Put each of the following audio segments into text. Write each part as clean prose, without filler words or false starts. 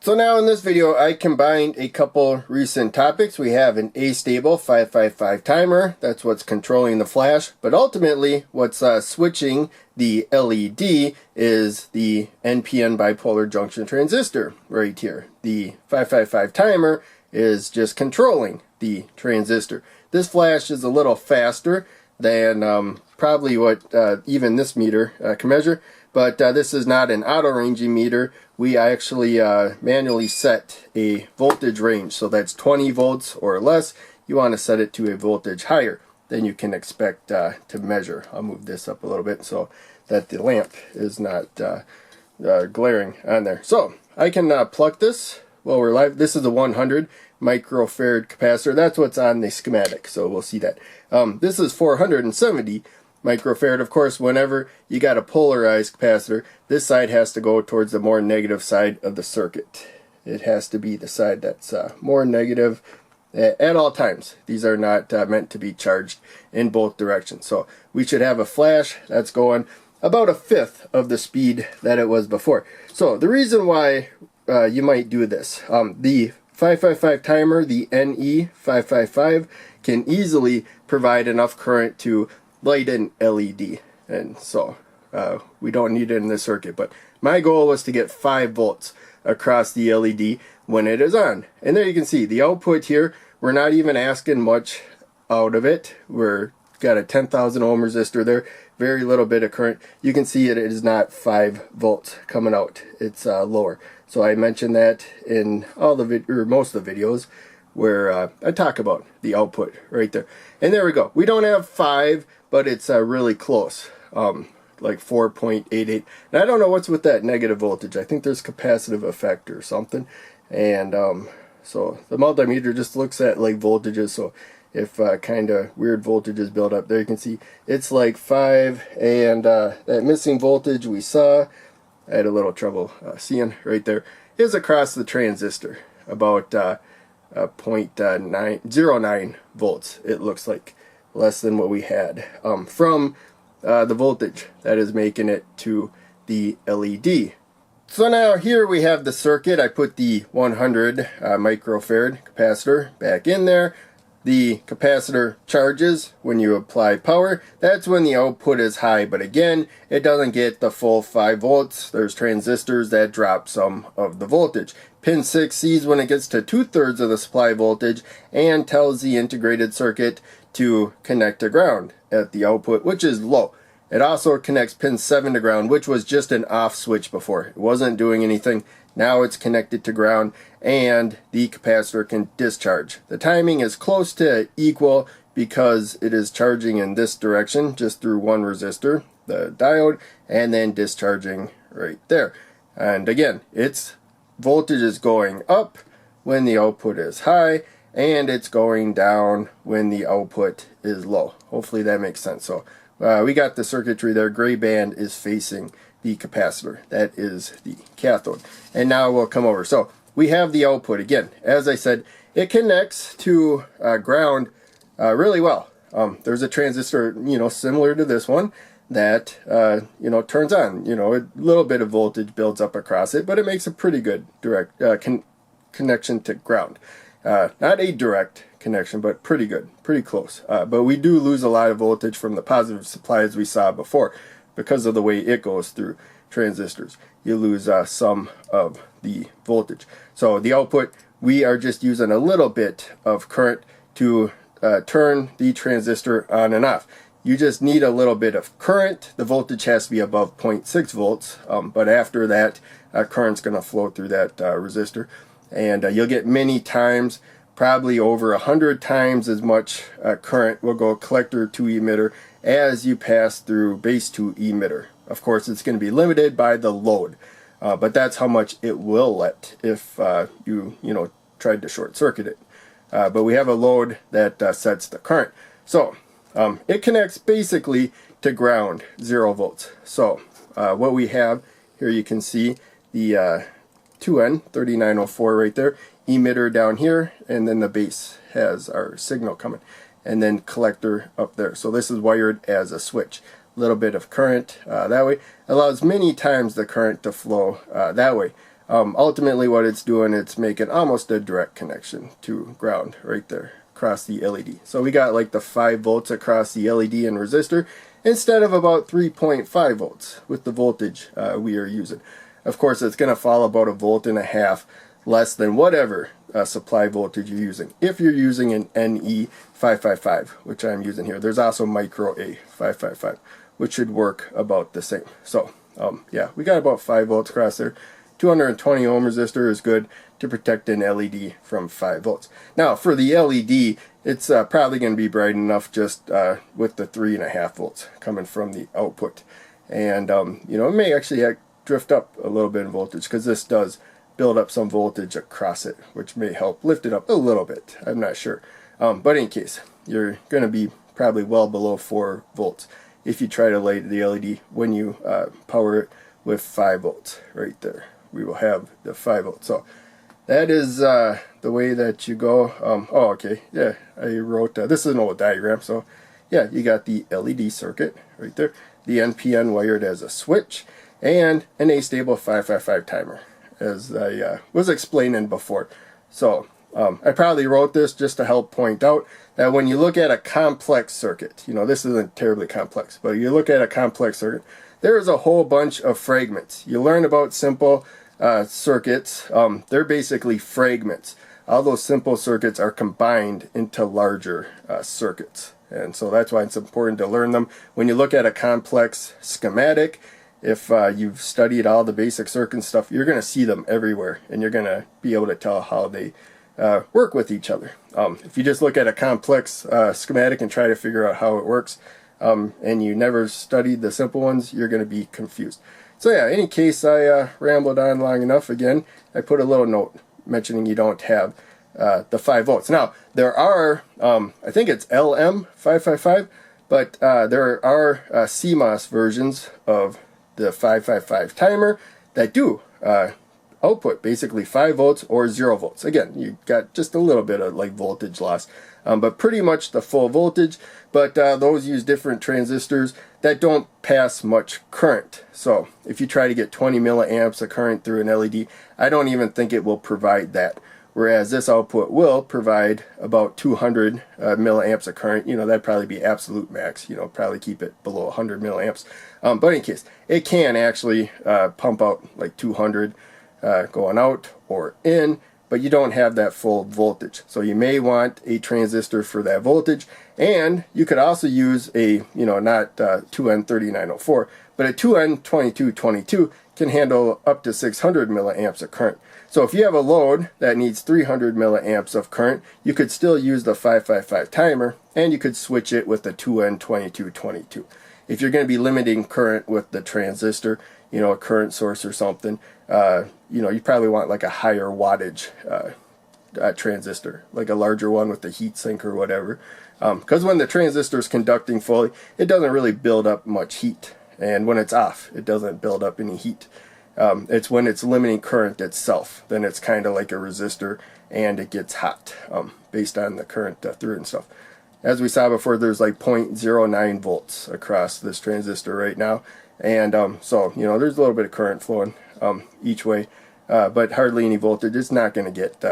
So now in this video I combined a couple recent topics. We have an Astable 555 timer, that's what's controlling the flash, but ultimately what's switching the LED is the NPN bipolar junction transistor right here. The 555 timer is just controlling the transistor. This flash is a little faster than probably what even this meter can measure, but this is not an auto ranging meter. We actually manually set a voltage range, so that's 20 volts or less. You want to set it to a voltage higher than you can expect to measure. I'll move this up a little bit so that the lamp is not glaring on there. So I can pluck this while we're live. This is a 100 microfarad capacitor. That's what's on the schematic, so we'll see that. This is 470 microfarad. Of course, whenever you got a polarized capacitor, this side has to go towards the more negative side of the circuit. It has to be the side that's more negative at all times. These are not meant to be charged in both directions. So we should have a flash that's going about a fifth of the speed that it was before. So the reason why you might do this, the 555 timer, the NE555, can easily provide enough current to light an LED, and so we don't need it in this circuit. But my goal was to get 5 volts across the LED when it is on, and there you can see the output here. We're not even asking much out of it. We're got a 10,000 ohm resistor there, very little bit of current. You can see it is not 5 volts coming out, it's lower. So I mentioned that in all the most of the videos where I talk about the output right there. And there we go. We don't have 5, but it's really close, like 4.88. And I don't know what's with that negative voltage. I think there's capacitive effect or something. And so the multimeter just looks at like voltages. So if kind of weird voltages build up, there you can see it's like 5, and that missing voltage we saw, I had a little trouble seeing right there, is across the transistor, about 0.09 volts. It looks like less than what we had from the voltage that is making it to the LED. So now here we have the circuit. I put the 100 microfarad capacitor back in there. The capacitor charges when you apply power. That's when the output is high, but again, it doesn't get the full 5 volts. There's transistors that drop some of the voltage. Pin 6 sees when it gets to 2/3 of the supply voltage and tells the integrated circuit to connect to ground at the output, which is low. It also connects pin 7 to ground, which was just an off switch before. It wasn't doing anything. Now it's connected to ground and the capacitor can discharge. The timing is close to equal because it is charging in this direction just through one resistor, the diode, and then discharging right there. And again, its voltage is going up when the output is high, and it's going down when the output is low. Hopefully that makes sense. So we got the circuitry there. Gray band is facing the capacitor. That is the cathode. And now we'll come over. So we have the output. Again, as I said, it connects to ground really well. There's a transistor, similar to this one that, turns on. A little bit of voltage builds up across it, but it makes a pretty good direct connection to ground. Not a direct connection, but pretty good, pretty close. But we do lose a lot of voltage from the positive supply as we saw before because of the way it goes through transistors. You lose some of the voltage. So the output, we are just using a little bit of current to turn the transistor on and off. You just need a little bit of current. The voltage has to be above 0.6 volts, but after that, current's going to flow through that resistor. And you'll get many times, probably over 100 times as much current will go collector to emitter as you pass through base to emitter. Of course, it's going to be limited by the load, but that's how much it will let if you tried to short circuit it. But we have a load that sets the current. So it connects basically to ground, 0 volts. So what we have here, you can see the 2N 3904 right there, emitter down here, and then the base has our signal coming, and then collector up there. So this is wired as a switch. A little bit of current that way allows many times the current to flow that way. ultimately what it's doing, it's making almost a direct connection to ground right there across the LED. So we got like the 5 volts across the LED and resistor instead of about 3.5 volts with the voltage we are using. Of course, it's going to fall about 1.5 volts less than whatever supply voltage you're using. If you're using an NE555, which I'm using here, there's also micro A555, which should work about the same. So yeah, we got about 5 volts across there. 220 ohm resistor is good to protect an LED from 5 volts. Now for the LED, it's probably going to be bright enough just with the 3.5 volts coming from the output. And you know, it may actually drift up a little bit in voltage because this does build up some voltage across it, which may help lift it up a little bit. I'm not sure. But in case, you're going to be probably well below 4 volts if you try to light the LED when you power it with 5 volts right there. We will have the 5 volts. So that is the way that you go. Oh, okay. Yeah, I wrote, this is an old diagram. So yeah, you got the LED circuit right there, the NPN wired as a switch, and an Astable 555 timer, as I was explaining before. So I probably wrote this just to help point out that when you look at a complex circuit, you know, this isn't terribly complex, but you look at a complex circuit, there is a whole bunch of fragments. You learn about simple circuits, they're basically fragments. All those simple circuits are combined into larger circuits. And so that's why it's important to learn them. When you look at a complex schematic, if you've studied all the basic circuit stuff, you're going to see them everywhere, and you're going to be able to tell how they work with each other. If you just look at a complex schematic and try to figure out how it works, and you never studied the simple ones, you're going to be confused. So yeah, in any case, I rambled on long enough. Again, I put a little note mentioning you don't have the 5 volts. Now, there are, I think it's LM555, but there are CMOS versions of the 555 timer that do output basically 5 volts or 0 volts. Again, you got just a little bit of like voltage loss, but pretty much the full voltage. But those use different transistors that don't pass much current. So if you try to get 20 milliamps of current through an LED, I don't even think it will provide that. Whereas this output will provide about 200 milliamps of current. You know, that'd probably be absolute max. You know, probably keep it below 100 milliamps. But in case, it can actually pump out like 200 going out or in, but you don't have that full voltage. So you may want a transistor for that voltage. And you could also use a, you know, not 2N3904, but a 2N2222 can handle up to 600 milliamps of current. So if you have a load that needs 300 milliamps of current, you could still use the 555 timer, and you could switch it with the 2N2222. If you're going to be limiting current with the transistor, you know, a current source or something, you know, you probably want like a higher wattage transistor, like a larger one with the heat sink or whatever. Because when the transistor is conducting fully, it doesn't really build up much heat. And when it's off, it doesn't build up any heat. It's when it's limiting current itself, then it's kind of like a resistor and it gets hot based on the current through it and stuff. As we saw before, there's like 0.09 volts across this transistor right now. And so, you know, there's a little bit of current flowing each way, but hardly any voltage. It's not going to get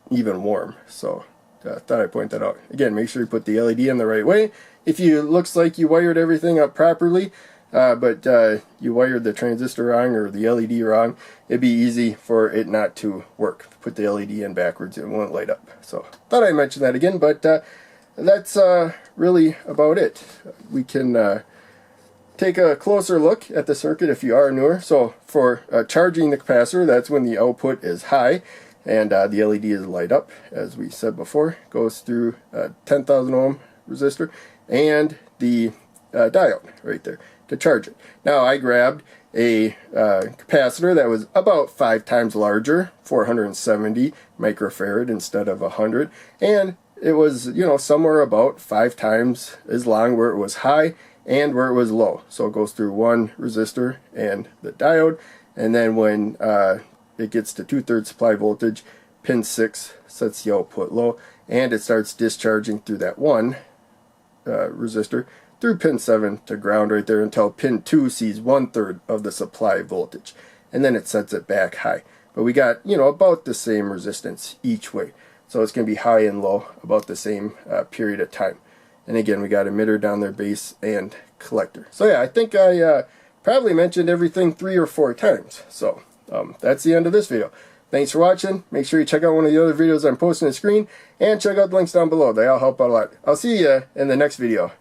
even warm. So thought I'd point that out. Again, make sure you put the LED in the right way. If you looks like you wired everything up properly, but you wired the transistor wrong or the LED wrong, it'd be easy for it not to work. Put the LED in backwards, it won't light up. So thought I'd mention that again, but that's really about it. We can take a closer look at the circuit if you are newer. So for charging the capacitor, that's when the output is high and the LED is light up, as we said before. Goes through 10,000 ohm resistor and the diode right there to charge it. Now I grabbed a capacitor that was about 5 times larger, 470 microfarad instead of 100, and it was, you know, somewhere about 5 times as long where it was high and where it was low. So it goes through one resistor and the diode, and then when it gets to 2/3 supply voltage, pin 6 sets the output low, and it starts discharging through that one resistor through pin 7 to ground right there until pin 2 sees 1/3 of the supply voltage. and then it sets it back high. But we got, you know, about the same resistance each way. So it's going to be high and low about the same period of time. And again, we got emitter down there, base, and collector. So yeah, I think I probably mentioned everything 3 or 4 times. So that's the end of this video. Thanks for watching. Make sure you check out one of the other videos I'm posting on the screen, and check out the links down below. They all help out a lot. I'll see you in the next video.